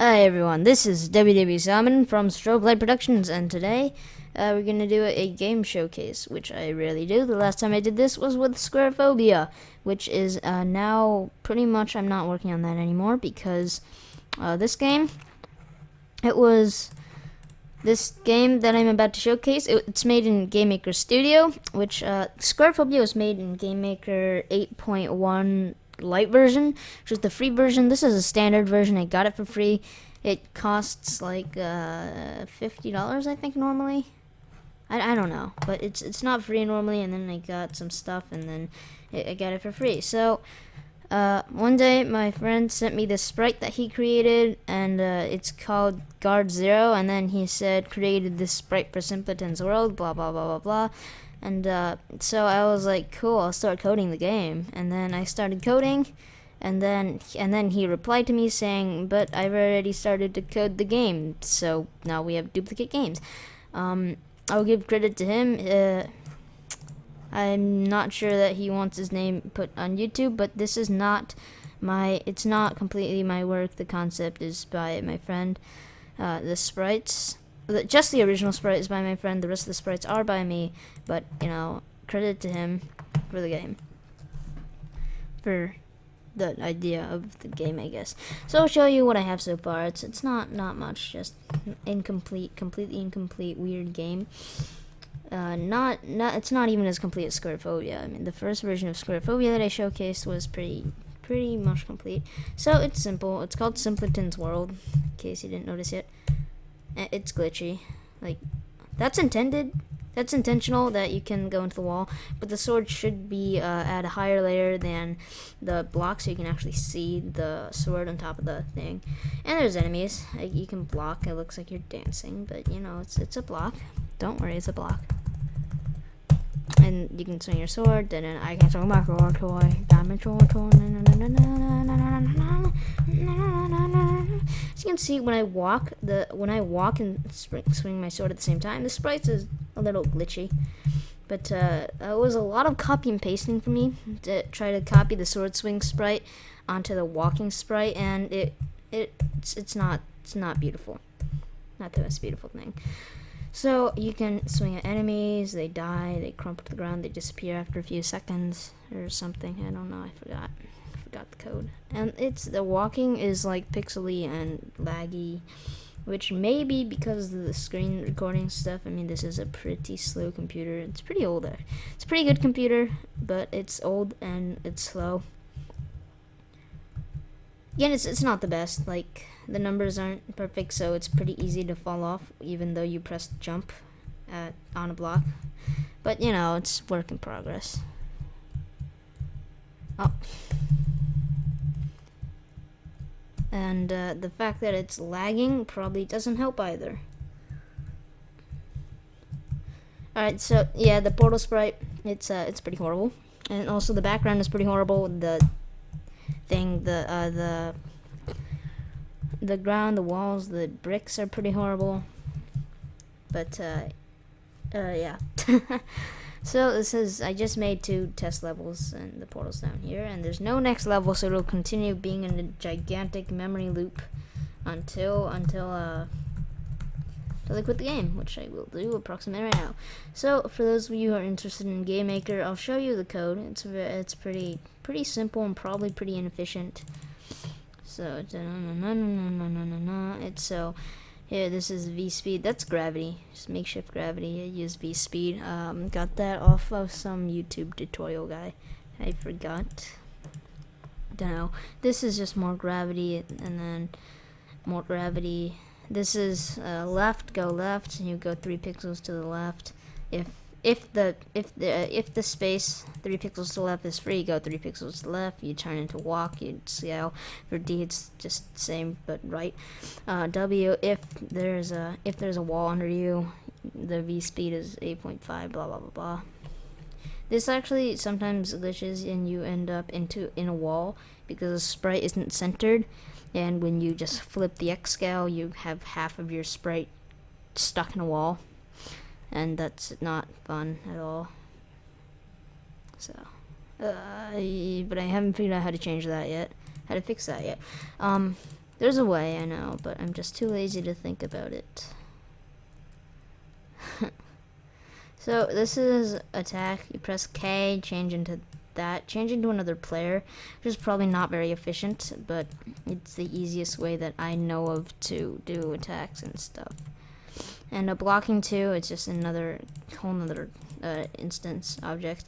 Hi everyone, this is WW Salmon from Strobe Light Productions, and today we're going to do a game showcase, which I rarely do. The last time I did this was with Squarephobia, which is now pretty much I'm not working on that anymore because this game that I'm about to showcase, it's made in GameMaker Studio, which Squarephobia was made in GameMaker 8.1 Lite version, which is the free version. This is a standard version. I got it for free. It costs like $50, I think, normally. I don't know, but it's not free normally. And then I got some stuff, and then I got it for free. So one day my friend sent me this sprite that he created, and it's called Guard Zero. And then he said created this sprite for Simpleton's world, blah blah blah blah blah. And so I was like, cool, I'll start coding the game. And then I started coding, and then he replied to me saying, but I've already started to code the game, so now we have duplicate games. I'll give credit to him. I'm not sure that he wants his name put on YouTube, but this is not it's not completely my work. The concept is by my friend. The sprites, just the original sprite is by my friend. The rest of the sprites are by me, but you know, credit to him for the game, for the idea of the game, I guess. So I'll show you what I have so far. It's not much, just completely incomplete, weird game. It's not even as complete as Squarephobia. I mean, the first version of Squarephobia that I showcased was pretty much complete. So it's simple. It's called Simpleton's World, in case you didn't notice yet. It's glitchy. Like, that's intended. That's intentional that you can go into the wall, but the sword should be at a higher layer than the block, so you can actually see the sword on top of the thing. And there's enemies. You can block. It looks like you're dancing, but you know, it's a block. Don't worry, it's a block. And you can swing your sword. Then I can swing my sword toy. Damage toy. As you can see, when I walk and swing my sword at the same time, the sprites is a little glitchy. But it was a lot of copy and pasting for me to try to copy the sword swing sprite onto the walking sprite, and it's not beautiful. Not the most beautiful thing. So you can swing at enemies, they die, they crumple to the ground, they disappear after a few seconds or something. I don't know, I forgot the code. And the walking is like pixely and laggy, which may be because of the screen recording stuff. I mean, this is a pretty slow computer. It's pretty old. It's a pretty good computer, but it's old and it's slow. Again, it's not the best. Like, the numbers aren't perfect, so it's pretty easy to fall off even though you press jump on a block. But you know, it's work in progress. Oh. And the fact that it's lagging probably doesn't help either. Alright, so yeah, the portal sprite, it's pretty horrible. And also the background is pretty horrible. The thing, the ground, the walls, the bricks are pretty horrible. But yeah. So I just made 2 test levels, and the portal's down here, and there's no next level, so it'll continue being in a gigantic memory loop until I quit the game, which I will do approximately right now. So for those of you who are interested in GameMaker, I'll show you the code. It's pretty simple and probably pretty inefficient. So here, this is V speed. That's gravity, just makeshift gravity. I use V speed. Got that off of some YouTube tutorial guy. I forgot. Don't know. This is just more gravity, and then more gravity. This is left. Go left, and you go 3 pixels to the left. If the space 3 pixels to the left is free, go 3 pixels to the left. You turn into walk. You scale. For D, it's just the same but right. W, if there's a wall under you, the V speed is 8.5. Blah blah blah blah. This actually sometimes glitches, and you end up in a wall because the sprite isn't centered. And when you just flip the X scale, you have half of your sprite stuck in a wall. And that's not fun at all. So, but I haven't figured out how to change that yet. How to fix that yet. There's a way, I know, but I'm just too lazy to think about it. So this is attack. You press K, change into that, change into another player, which is probably not very efficient, but it's the easiest way that I know of to do attacks and stuff. And a blocking too, it's just another whole nother instance object,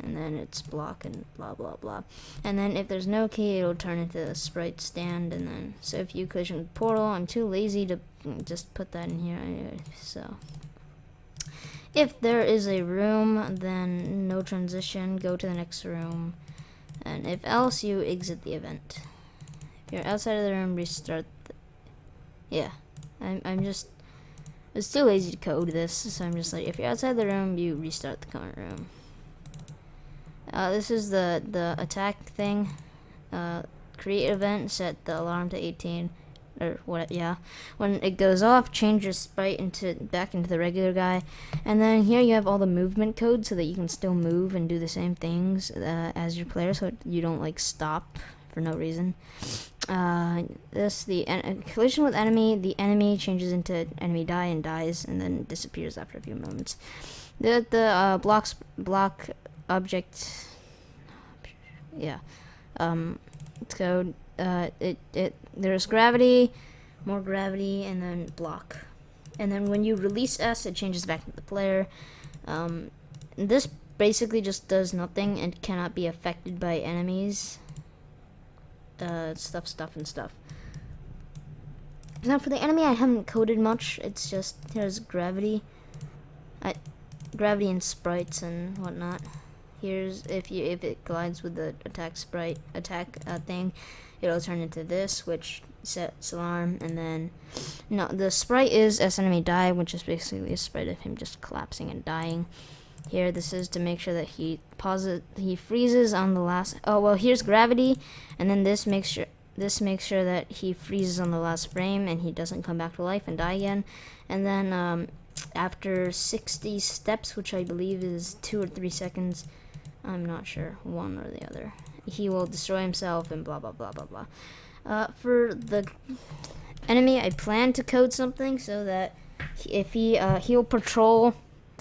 and then it's block and blah blah blah. And then if there's no key, it'll turn into a sprite stand. And then so if you collision with portal, I'm too lazy to just put that in here anyway. So if there is a room, then no transition, go to the next room, and if else, you exit the event. If you're outside of the room, restart. Yeah, it's too lazy to code this, so I'm just like, if you're outside the room, you restart the current room. This is the attack thing. Create event, set the alarm to 18. Or what? Yeah, when it goes off, change your sprite back into the regular guy, and then here you have all the movement code so that you can still move and do the same things as your player, so you don't like stop for no reason. Collision with enemy. The enemy changes into enemy die and dies, and then disappears after a few moments. The block object. Yeah. Code. There's gravity, more gravity, and then block. And then when you release S, it changes back to the player. This basically just does nothing and cannot be affected by enemies. Stuff. Now for the enemy, I haven't coded much. It's just here's gravity, gravity and sprites and whatnot. Here's if it glides with the attack thing, it'll turn into this, which sets alarm. And then the sprite is as enemy die, which is basically a sprite of him just collapsing and dying. Here, this is to make sure that he freezes on the last. Oh well, here's gravity, and then this makes sure that he freezes on the last frame and he doesn't come back to life and die again. And then after 60 steps, which I believe is 2 or 3 seconds, I'm not sure, one or the other, he will destroy himself and blah blah blah blah blah. For the enemy, I plan to code something so that if he'll patrol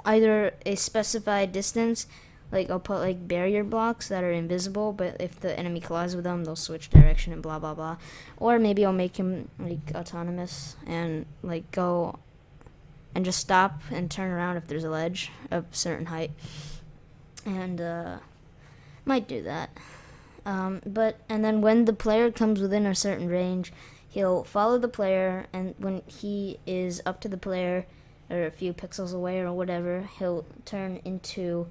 either a specified distance, like I'll put like barrier blocks that are invisible, but if the enemy collides with them, they'll switch direction and blah blah blah. Or maybe I'll make him like autonomous and like go and just stop and turn around if there's a ledge of a certain height, and might do that. And then when the player comes within a certain range, he'll follow the player, and when he is up to the player or a few pixels away or whatever, he'll turn into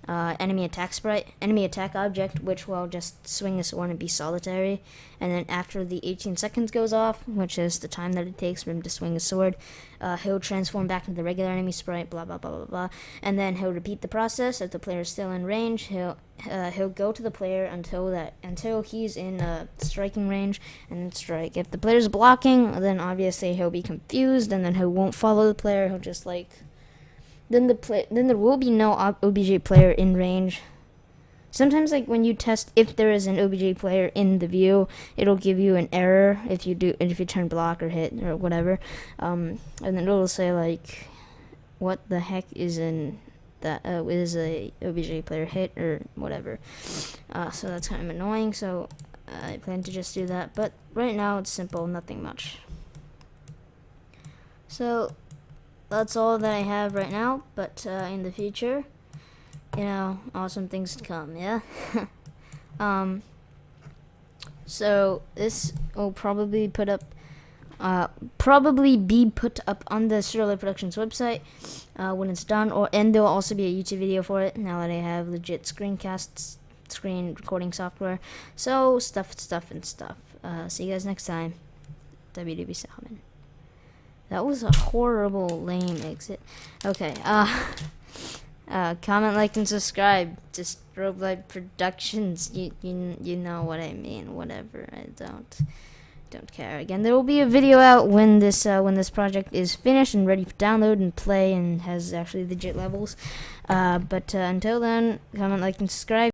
enemy attack object, which will just swing his sword and be solitary. And then after the 18 seconds goes off, which is the time that it takes for him to swing his sword, he'll transform back into the regular enemy sprite, blah blah blah blah blah. And then he'll repeat the process. If the player is still in range, he'll go to the player until he's in striking range, and then strike. If the player's blocking, then obviously he'll be confused, and then he won't follow the player. He'll just like then there will be no OBJ player in range. Sometimes, like when you test if there is an OBJ player in the view, it'll give you an error if you turn block or hit or whatever, and then it'll say like, what the heck is in that is a OBJ player hit or whatever. So that's kind of annoying. So I plan to just do that, but right now it's simple, nothing much. So that's all that I have right now, but in the future, awesome things to come, yeah? So this will probably be put up on the Shirley Productions website when it's done, and there will also be a YouTube video for it now that I have legit screen recording software. So stuff. See you guys next time. WDB Salmon. That was a horrible, lame exit. Okay, comment, like, and subscribe to Strobe Light Productions. You know what I mean. Whatever. I don't care. Again, there will be a video out when this project is finished and ready for download and play and has actually legit levels. But until then, comment, like, and subscribe.